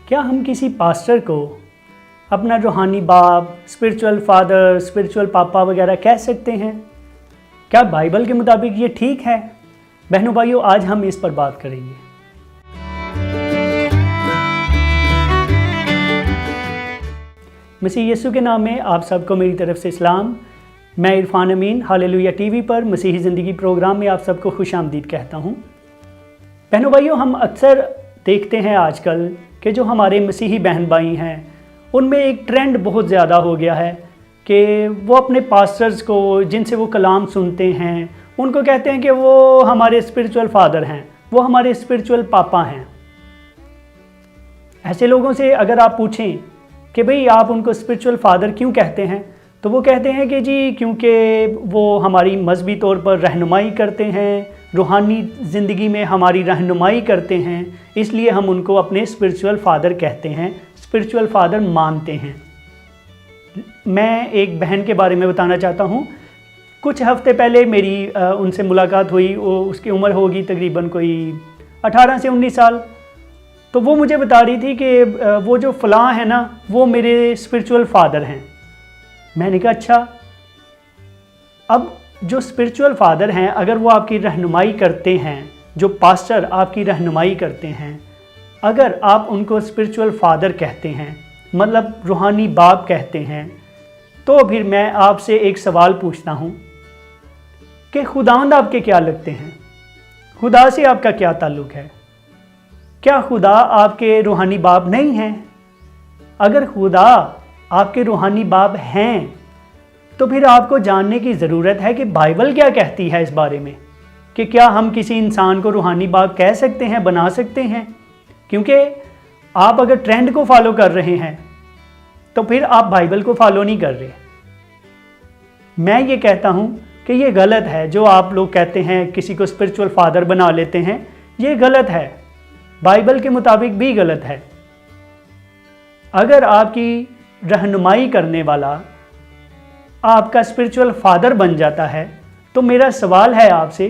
क्या हम किसी पास्टर को अपना रूहानी बाप, स्पिरिचुअल फादर, स्पिरिचुअल पापा वगैरह कह सकते हैं? क्या बाइबल के मुताबिक ये ठीक है? बहनों भाइयों, आज हम इस पर बात करेंगे। मसीह यीशु के नाम में आप सबको मेरी तरफ से इस्लाम। मैं इरफान अमीन हालेलुया टीवी पर मसीही ज़िंदगी प्रोग्राम में आप सबको खुशामदीद कहता हूँ। बहनों भाइयों, हम अक्सर देखते हैं आजकल कि जो हमारे मसीही बहन भाई हैं उनमें एक ट्रेंड बहुत ज़्यादा हो गया है कि वो अपने पास्टर्स को, जिनसे वो कलाम सुनते हैं, उनको कहते हैं कि वो हमारे स्पिरिचुअल फादर हैं, वो हमारे स्पिरिचुअल पापा हैं। ऐसे लोगों से अगर आप पूछें कि भाई आप उनको स्पिरिचुअल फादर क्यों कहते हैं, तो वो कहते हैं कि जी क्योंकि वो हमारी मजहबी तौर पर रहनुमाई करते हैं, रूहानी ज़िंदगी में हमारी रहनुमाई करते हैं, इसलिए हम उनको अपने स्पिरिचुअल फादर कहते हैं, स्पिरिचुअल फादर मानते हैं। मैं एक बहन के बारे में बताना चाहता हूँ। कुछ हफ्ते पहले मेरी उनसे मुलाकात हुई। उसकी उम्र होगी तकरीबन कोई 18 से 19 साल। तो वो मुझे बता रही थी कि वो जो फ़लाँ है ना, वो मेरे स्पिरिचुअल फादर हैं। मैंने कहा अच्छा। अब जो स्पिरिचुअल फादर हैं, अगर वो आपकी रहनुमाई करते हैं, जो पास्टर आपकी रहनुमाई करते हैं, अगर आप उनको स्पिरिचुअल फादर कहते हैं, मतलब रूहानी बाप कहते हैं, तो फिर मैं आपसे एक सवाल पूछता हूँ कि खुदावंद आपके क्या लगते हैं? खुदा से आपका क्या ताल्लुक़ है? क्या खुदा आपके रूहानी बाप नहीं हैं? अगर खुदा आपके रूहानी बाप हैं तो फिर आपको जानने की ज़रूरत है कि बाइबल क्या कहती है इस बारे में, कि क्या हम किसी इंसान को रूहानी बाप कह सकते हैं, बना सकते हैं? क्योंकि आप अगर ट्रेंड को फॉलो कर रहे हैं तो फिर आप बाइबल को फॉलो नहीं कर रहे। मैं ये कहता हूँ कि ये गलत है। जो आप लोग कहते हैं किसी को स्पिरिचुअल फादर बना लेते हैं, ये गलत है, बाइबल के मुताबिक भी गलत है। अगर आपकी रहनुमाई करने वाला आपका स्पिरिचुअल फादर बन जाता है तो मेरा सवाल है आपसे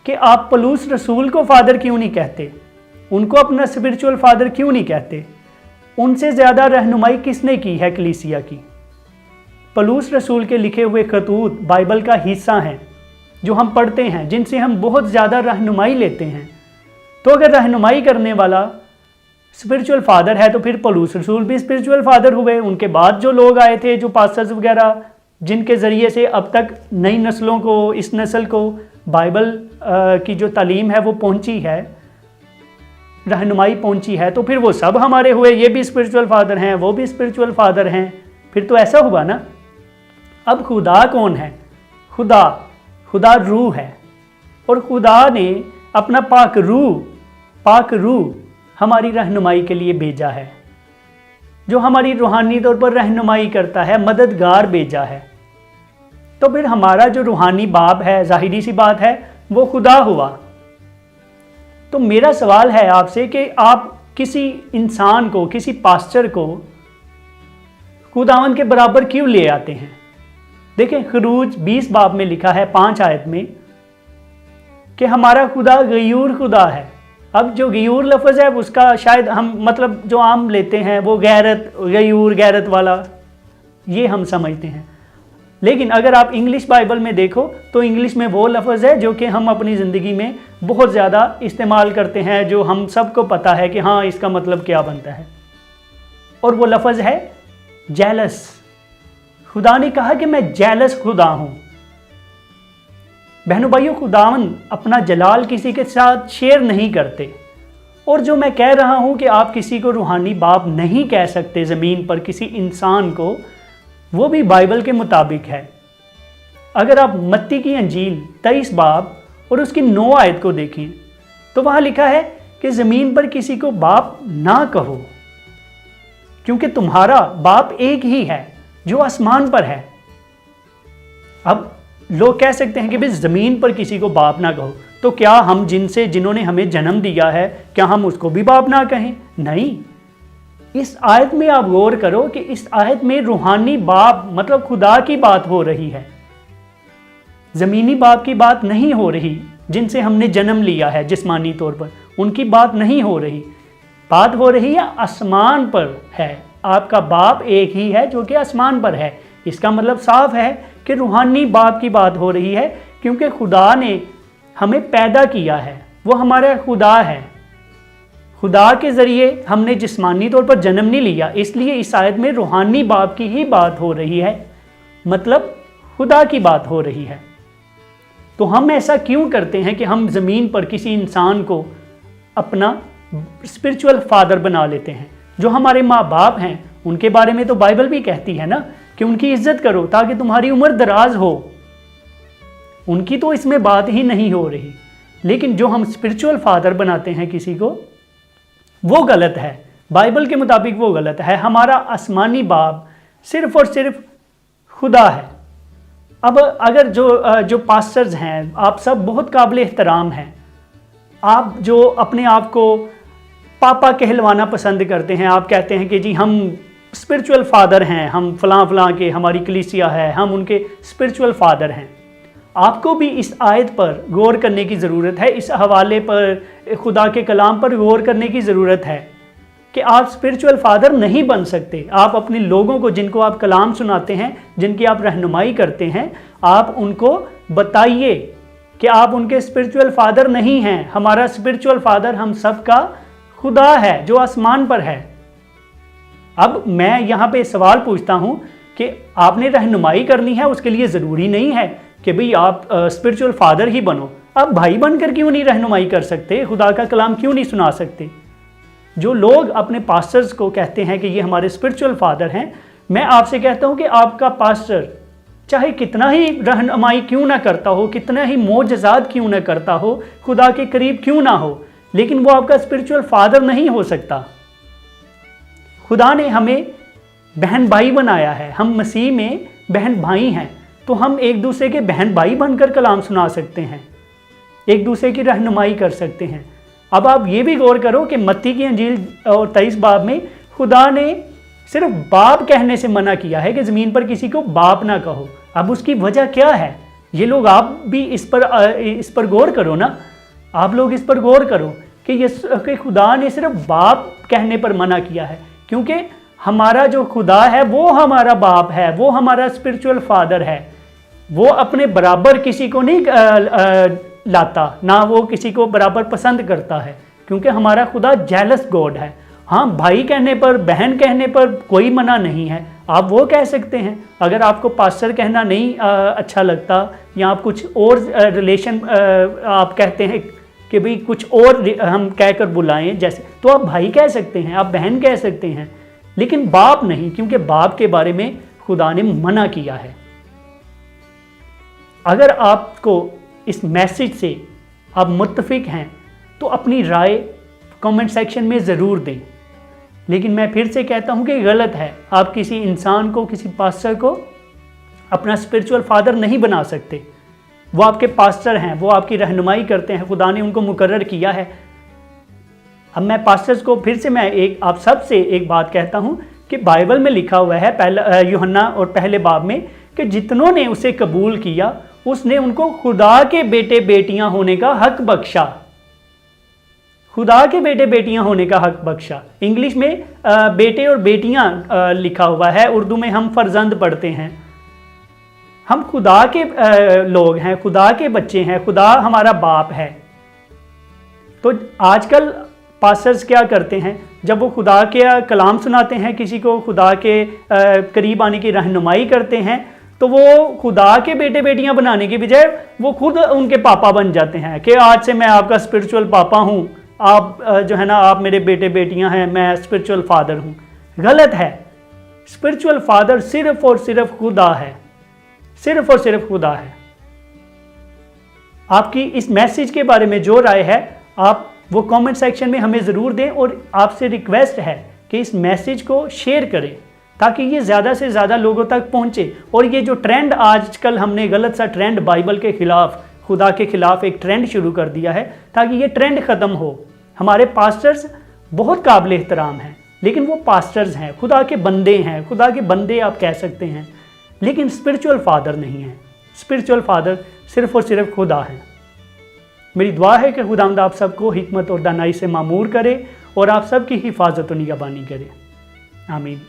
कि आप पौलुस रसूल को फादर क्यों नहीं कहते? उनको अपना स्पिरिचुअल फादर क्यों नहीं कहते? उनसे ज़्यादा रहनुमाई किसने की है कलीसिया की? पौलुस रसूल के लिखे हुए खतूत बाइबल का हिस्सा हैं, जो हम पढ़ते हैं, जिनसे हम बहुत ज़्यादा रहनुमाई लेते हैं। तो अगर रहनुमाई करने वाला स्पिरिचुअल फादर है तो फिर पौलुस रसूल भी स्पिरिचुअल फादर हुए। उनके बाद जो लोग आए थे, जो पास्टर्स वगैरह, जिनके ज़रिए से अब तक नई नस्लों को, इस नस्ल को बाइबल की जो तालीम है वो पहुंची है, रहनुमाई पहुंची है, तो फिर वो सब हमारे हुए। ये भी स्पिरिचुअल फादर हैं, वो भी स्पिरिचुअल फादर हैं। फिर तो ऐसा हुआ ना। अब खुदा कौन है? खुदा रूह है, और खुदा ने अपना पाक रूह हमारी रहनुमाई के लिए भेजा है, जो हमारी रूहानी तौर पर रहनुमाई करता है, मददगार भेजा है। तो फिर हमारा जो रूहानी बाप है, जाहिरी सी बात है, वो खुदा हुआ। तो मेरा सवाल है आपसे कि आप किसी इंसान को, किसी पास्टर को खुदावन के बराबर क्यों ले आते हैं? देखें, खरूज 20 बाब में लिखा है 5 आयत में कि हमारा खुदा गयूर खुदा है। अब जो गयूर लफ्ज़ है उसका शायद हम मतलब जो आम लेते हैं वो गयूर गैरत वाला, ये हम समझते हैं। लेकिन अगर आप इंग्लिश बाइबल में देखो तो इंग्लिश में वो लफ्ज़ है जो कि हम अपनी ज़िंदगी में बहुत ज़्यादा इस्तेमाल करते हैं, जो हम सबको पता है कि हाँ इसका मतलब क्या बनता है, और वो लफ्ज़ है जेलस। खुदा ने कहा कि मैं जेलस खुदा हूँ। बहनों भाइयों, खुदावन अपना जलाल किसी के साथ शेयर नहीं करते। और जो मैं कह रहा हूँ कि आप किसी को रूहानी बाप नहीं कह सकते ज़मीन पर किसी इंसान को, वो भी बाइबल के मुताबिक है। अगर आप मत्ती की अंजील 23 बाब और उसकी 9 आयत को देखें तो वहाँ लिखा है कि ज़मीन पर किसी को बाप ना कहो, क्योंकि तुम्हारा बाप एक ही है जो आसमान पर है। अब लोग कह सकते हैं कि भाई ज़मीन पर किसी को बाप ना कहो, तो क्या हम जिन्होंने हमें जन्म दिया है, क्या हम उसको भी बाप ना कहें? नहीं। इस आयत में आप गौर करो कि इस आयत में रूहानी बाप मतलब खुदा की बात हो रही है, ज़मीनी बाप की बात नहीं हो रही। जिनसे हमने जन्म लिया है जिस्मानी तौर पर, उनकी बात नहीं हो रही। बात हो रही है आसमान पर है। आपका बाप एक ही है जो कि आसमान पर है। इसका मतलब साफ है कि रूहानी बाप की बात हो रही है, क्योंकि खुदा ने हमें पैदा किया है, वो हमारा खुदा है। खुदा के ज़रिए हमने जिस्मानी तौर पर जन्म नहीं लिया, इसलिए इस आयत में रूहानी बाप की ही बात हो रही है, मतलब खुदा की बात हो रही है। तो हम ऐसा क्यों करते हैं कि हम ज़मीन पर किसी इंसान को अपना स्पिरिचुअल फादर बना लेते हैं। जो हमारे माँ बाप हैं उनके बारे में तो बाइबल भी कहती है ना कि उनकी इज्जत करो ताकि तुम्हारी उम्र दराज हो। उनकी तो इसमें बात ही नहीं हो रही, लेकिन जो हम स्पिरिचुअल फादर बनाते हैं किसी को, वो गलत है। बाइबल के मुताबिक वो गलत है। हमारा आसमानी बाप सिर्फ और सिर्फ खुदा है। अब अगर जो पास्टर्स हैं, आप सब बहुत काबिल एहतराम हैं। आप जो अपने आप को पापा कहलवाना पसंद करते हैं, आप कहते हैं कि जी हम स्पिरिचुअल फादर हैं, हम फलां फलां के, हमारी कलीसिया है, हम उनके स्पिरिचुअल फादर हैं। आपको भी इस आयत पर गौर करने की ज़रूरत है, इस हवाले पर, खुदा के कलाम पर गौर करने की ज़रूरत है कि आप स्पिरिचुअल फादर नहीं बन सकते। आप अपने लोगों को, जिनको आप कलाम सुनाते हैं, जिनकी आप रहनुमाई करते हैं, आप उनको बताइए कि आप उनके स्पिरिचुअल फादर नहीं हैं। हमारा स्पिरिचुअल फादर हम सब का खुदा है जो आसमान पर है। अब मैं यहाँ पे सवाल पूछता हूँ कि आपने रहनुमाई करनी है, उसके लिए ज़रूरी नहीं है कि भाई आप स्पिरिचुअल फादर ही बनो। आप भाई बनकर क्यों नहीं रहनुमाई कर सकते? खुदा का कलाम क्यों नहीं सुना सकते? जो लोग अपने पास्टर्स को कहते हैं कि ये हमारे स्पिरिचुअल फादर हैं, मैं आपसे कहता हूँ कि आपका पास्टर चाहे कितना ही रहनुमाई क्यों ना करता हो, कितना ही मोजज़ात क्यों ना करता हो, खुदा के करीब क्यों ना हो, लेकिन वो आपका स्पिरिचुअल फादर नहीं हो सकता। खुदा ने हमें बहन भाई बनाया है, हम मसीह में बहन भाई हैं, तो हम एक दूसरे के बहन भाई बनकर कलाम सुना सकते हैं, एक दूसरे की रहनुमाई कर सकते हैं। अब आप ये भी गौर करो कि मत्ती की अंजील और 23 बाब में खुदा ने सिर्फ बाप कहने से मना किया है कि ज़मीन पर किसी को बाप ना कहो। अब उसकी वजह क्या है? ये लोग, आप भी इस पर गौर करो ना, आप लोग इस पर गौर करो कि खुदा ने सिर्फ बाप कहने पर मना किया है, क्योंकि हमारा जो खुदा है वो हमारा बाप है, वो हमारा स्पिरिचुअल फादर है। वो अपने बराबर किसी को नहीं लाता, ना वो किसी को बराबर पसंद करता है, क्योंकि हमारा खुदा जेलस गॉड है। हाँ, भाई कहने पर, बहन कहने पर कोई मना नहीं है, आप वो कह सकते हैं। अगर आपको पास्टर कहना नहीं अच्छा लगता, या आप कुछ और रिलेशन आप कहते हैं कि भाई कुछ और हम कहकर बुलाएं जैसे, तो आप भाई कह सकते हैं, आप बहन कह सकते हैं, लेकिन बाप नहीं, क्योंकि बाप के बारे में खुदा ने मना किया है। अगर आपको इस मैसेज से आप मुत्तफिक हैं तो अपनी राय कमेंट सेक्शन में ज़रूर दें, लेकिन मैं फिर से कहता हूं कि गलत है। आप किसी इंसान को, किसी पास्टर को अपना स्पिरिचुअल फादर नहीं बना सकते। वो आपके पास्टर हैं, वो आपकी रहनुमाई करते हैं, खुदा ने उनको मुकर्रर किया है। अब मैं पास्टर्स को फिर से आप सबसे एक बात कहता हूं कि बाइबल में लिखा हुआ है पहला यूहन्ना और पहले बाब में कि जितनों ने उसे कबूल किया उसने उनको खुदा के बेटे बेटियां होने का हक बख्शा। खुदा के बेटे बेटियां होने का हक बख्शा। इंग्लिश में बेटे और बेटियां लिखा हुआ है, उर्दू में हम फर्जंद पढ़ते हैं। हम खुदा के लोग हैं, खुदा के बच्चे हैं, खुदा हमारा बाप है। तो आजकल पास्टर्स क्या करते हैं, जब वो खुदा के कलाम सुनाते हैं, किसी को खुदा के करीब आने की रहनुमाई करते हैं, तो वो खुदा के बेटे बेटियां बनाने की बजाय वो खुद उनके पापा बन जाते हैं कि आज से मैं आपका स्पिरिचुअल पापा हूँ, आप जो है ना, आप मेरे बेटे बेटियां हैं, मैं स्पिरिचुअल फादर हूँ। गलत है। स्पिरिचुअल फादर सिर्फ और सिर्फ खुदा है, सिर्फ और सिर्फ खुदा है। आपकी इस मैसेज के बारे में जो राय है आप वो कमेंट सेक्शन में हमें ज़रूर दें, और आपसे रिक्वेस्ट है कि इस मैसेज को शेयर करें ताकि ये ज़्यादा से ज़्यादा लोगों तक पहुँचे। और ये जो ट्रेंड आजकल हमने गलत सा ट्रेंड बाइबल के ख़िलाफ़, खुदा के ख़िलाफ़ एक ट्रेंड शुरू कर दिया है, ताकि ये ट्रेंड ख़त्म हो। हमारे पास्टर्स बहुत काबिल एहतराम हैं, लेकिन वो पास्टर्स हैं, खुदा के बंदे हैं, खुदा के बंदे आप कह सकते हैं, लेकिन स्पिरिचुअल फादर नहीं है। स्पिरिचुअल फादर सिर्फ और सिर्फ खुदा है। मेरी दुआ है कि खुदावंद आप सबको हिकमत और दानाई से मामूर करे और आप सबकी हिफाजत और निगहबानी करे। आमीन।